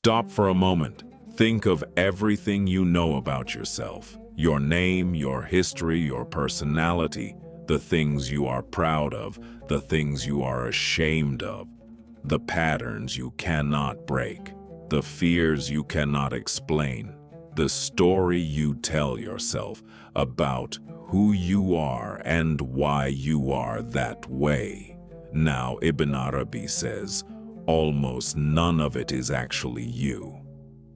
Stop for a moment. Think of everything you know about yourself. Your name, your history, your personality, the things you are proud of, the things you are ashamed of, the patterns you cannot break, the fears you cannot explain, the story you tell yourself about who you are and why you are that way. Now, Ibn Arabi says, almost none of it is actually you.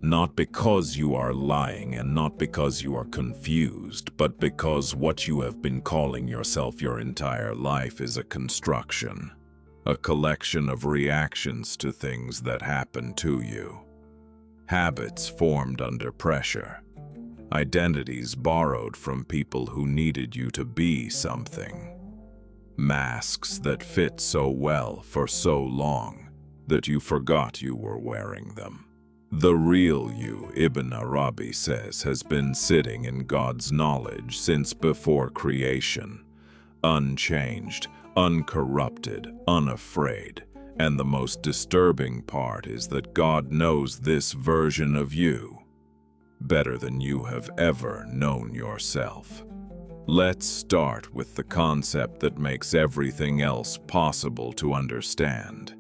Not because you are lying and not because you are confused, but because what you have been calling yourself your entire life is a construction, a collection of reactions to things that happen to you. Habits formed under pressure, identities borrowed from people who needed you to be something, masks that fit so well for so long that you forgot you were wearing them. The real you, Ibn Arabi says, has been sitting in God's knowledge since before creation, unchanged, uncorrupted, unafraid. And the most disturbing part is that God knows this version of you better than you have ever known yourself. Let's start with the concept that makes everything else possible to understand.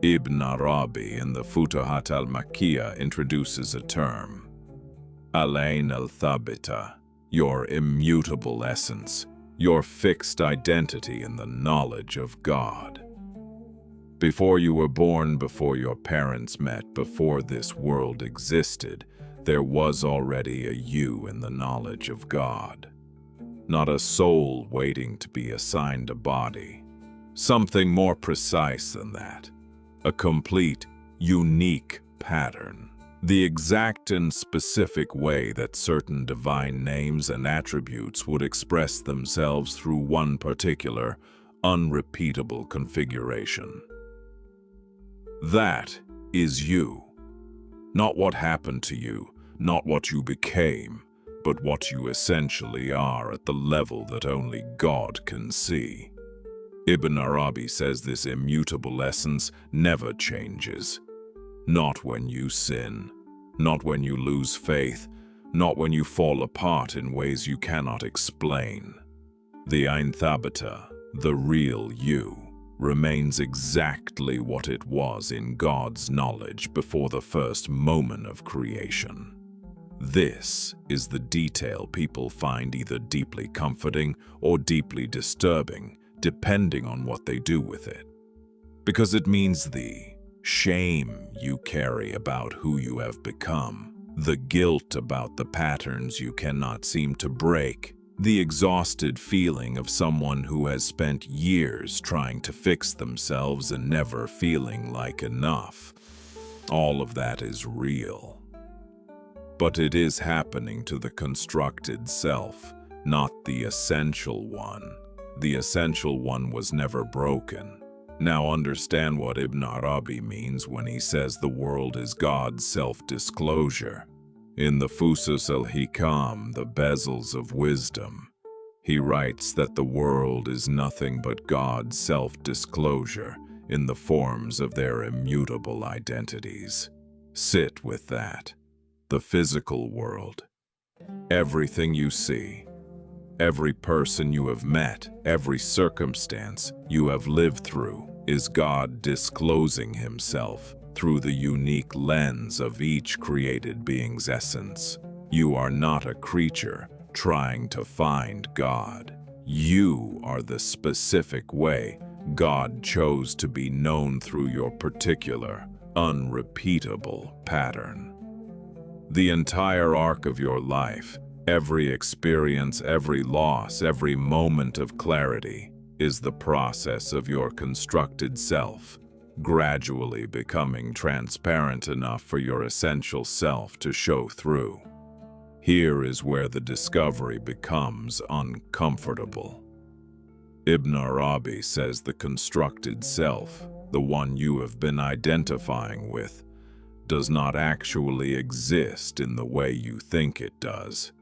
Ibn Arabi in the Futuhat al-Makkiyah introduces a term, Ayan al-Thabita, your immutable essence, your fixed identity in the knowledge of God. Before you were born, before your parents met, before this world existed, there was already a you in the knowledge of God. Not a soul waiting to be assigned a body. Something more precise than that. A complete, unique pattern. The exact and specific way that certain divine names and attributes would express themselves through one particular, unrepeatable configuration. That is you. Not what happened to you, not what you became, but what you essentially are at the level that only God can see. Ibn Arabi says this immutable essence never changes. Not when you sin, not when you lose faith, not when you fall apart in ways you cannot explain. The al-Thabita, the real you, remains exactly what it was in God's knowledge before the first moment of creation. This is the detail people find either deeply comforting or deeply disturbing, depending on what they do with it. Because it means the shame you carry about who you have become, the guilt about the patterns you cannot seem to break, the exhausted feeling of someone who has spent years trying to fix themselves and never feeling like enough. All of that is real. But it is happening to the constructed self, not the essential one. The essential one was never broken. Now understand what Ibn Arabi means when he says the world is God's self-disclosure. In the Fusus al-Hikam, the bezels of wisdom, he writes that the world is nothing but God's self-disclosure in the forms of their immutable identities. Sit with that. The physical world. Everything you see, every person you have met, every circumstance you have lived through is God disclosing himself through the unique lens of each created being's essence. You are not a creature trying to find God. You are the specific way God chose to be known through your particular, unrepeatable pattern. The entire arc of your life, every experience, every loss, every moment of clarity, is the process of your constructed self, gradually becoming transparent enough for your essential self to show through. Here is where the discovery becomes uncomfortable. Ibn Arabi says the constructed self, the one you have been identifying with, does not actually exist in the way you think it does.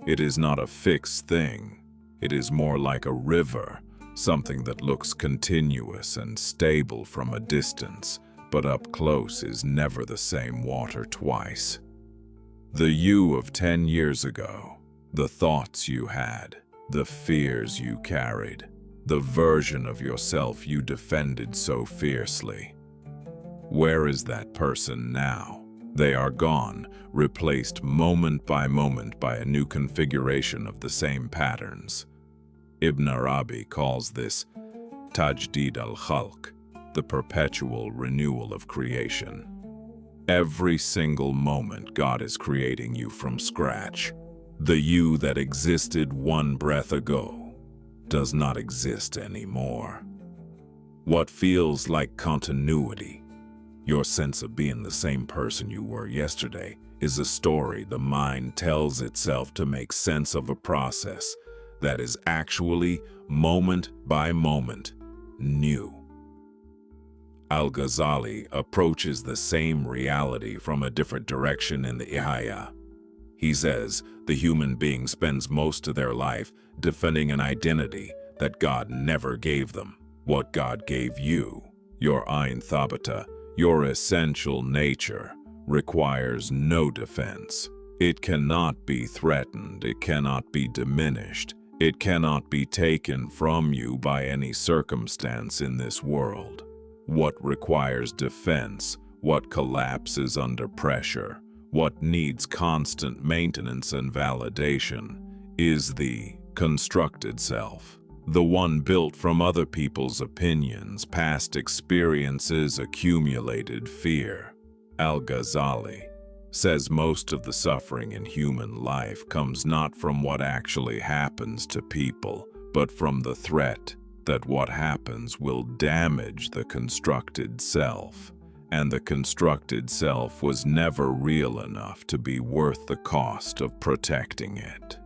It is not a fixed thing. It is more like a river, something that looks continuous and stable from a distance, but up close is never the same water twice. The you of 10 years ago, the thoughts you had, the fears you carried, the version of yourself you defended so fiercely. Where is that person now? They are gone, replaced moment by a new configuration of the same patterns. Ibn Arabi calls this Tajdid al-Khalq, the perpetual renewal of creation. Every single moment God is creating you from scratch. The you that existed one breath ago does not exist anymore. What feels like continuity, your sense of being the same person you were yesterday, is a story the mind tells itself to make sense of a process that is actually, moment by moment, new. Al-Ghazali approaches the same reality from a different direction in the Ayan. He says the human being spends most of their life defending an identity that God never gave them. What God gave you, your al-Thabita, your essential nature, requires no defense. It cannot be threatened, it cannot be diminished, it cannot be taken from you by any circumstance in this world. What requires defense, what collapses under pressure, what needs constant maintenance and validation, is the constructed self, the one built from other people's opinions, past experiences, accumulated fear. Al-Ghazali says most of the suffering in human life comes not from what actually happens to people, but from the threat that what happens will damage the constructed self, and the constructed self was never real enough to be worth the cost of protecting it.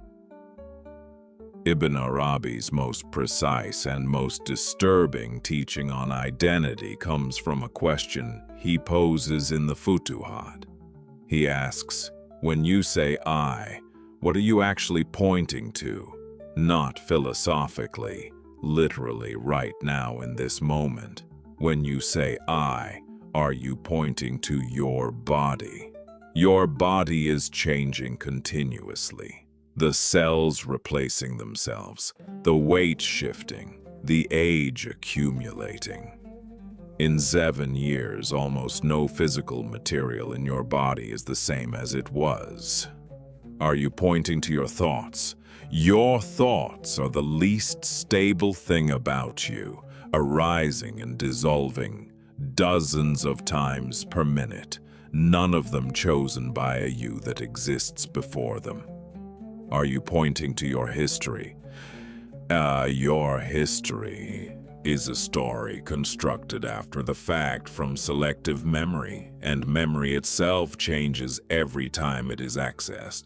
Ibn Arabi's most precise and most disturbing teaching on identity comes from a question he poses in the Futuhat. He asks, when you say I, what are you actually pointing to? Not philosophically, literally right now in this moment. When you say I, are you pointing to your body? Your body is changing continuously. The cells replacing themselves, the weight shifting, the age accumulating. In 7 years, almost no physical material in your body is the same as it was. Are you pointing to your thoughts? Your thoughts are the least stable thing about you, arising and dissolving dozens of times per minute, none of them chosen by a you that exists before them. Are you pointing to your history? Your history is a story constructed after the fact from selective memory, and memory itself changes every time it is accessed.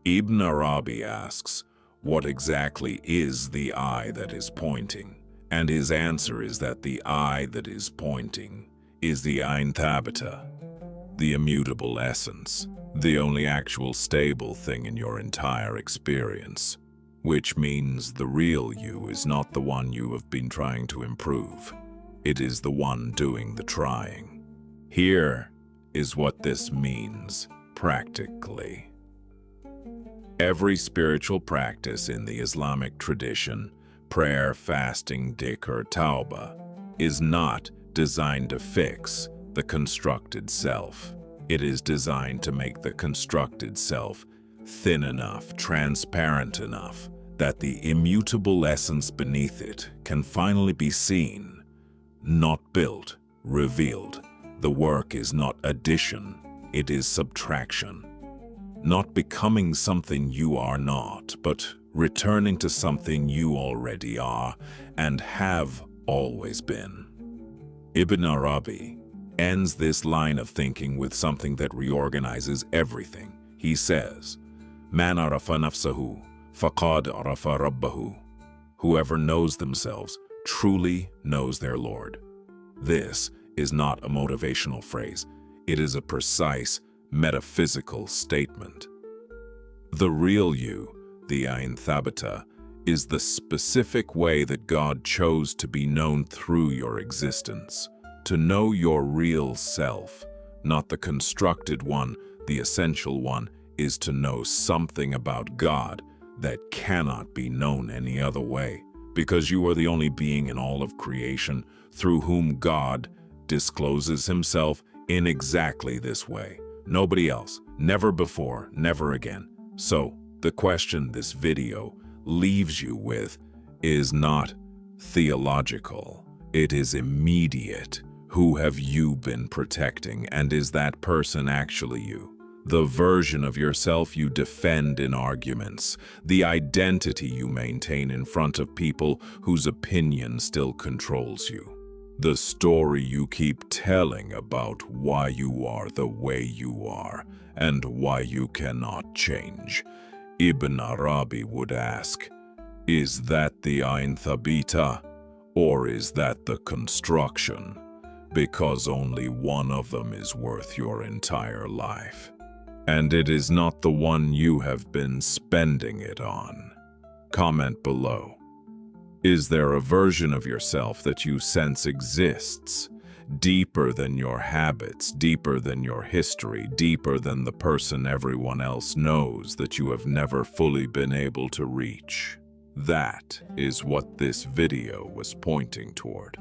Ibn Arabi asks, what exactly is the I that is pointing? And his answer is that the I that is pointing is the al-Thabita, the immutable essence, the only actual stable thing in your entire experience, which means the real you is not the one you have been trying to improve. It is the one doing the trying. Here is what this means practically. Every spiritual practice in the Islamic tradition, prayer, fasting, dhikr, tawbah, is not designed to fix the constructed self. It is designed to make the constructed self thin enough, transparent enough, that the immutable essence beneath it can finally be seen, not built, revealed. The work is not addition, it is subtraction. Not becoming something you are not, but returning to something you already are and have always been. Ibn Arabi ends this line of thinking with something that reorganizes everything. He says, Man arafa nafsahu, faqad arafa rabbahu. Whoever knows themselves truly knows their Lord. This is not a motivational phrase. It is a precise, metaphysical statement. The real you, the al-Thabita, is the specific way that God chose to be known through your existence. To know your real self, not the constructed one, the essential one, is to know something about God that cannot be known any other way, because you are the only being in all of creation through whom God discloses himself in exactly this way. Nobody else, never before, never again. So, the question this video leaves you with is not theological. It is immediate. Who have you been protecting, and is that person actually you? The version of yourself you defend in arguments, the identity you maintain in front of people whose opinion still controls you, the story you keep telling about why you are the way you are and why you cannot change. Ibn Arabi would ask, is that the al-Thabita, or is that the construction? Because only one of them is worth your entire life. And it is not the one you have been spending it on. Comment below. Is there a version of yourself that you sense exists, deeper than your habits, deeper than your history, deeper than the person everyone else knows that you have never fully been able to reach? That is what this video was pointing toward.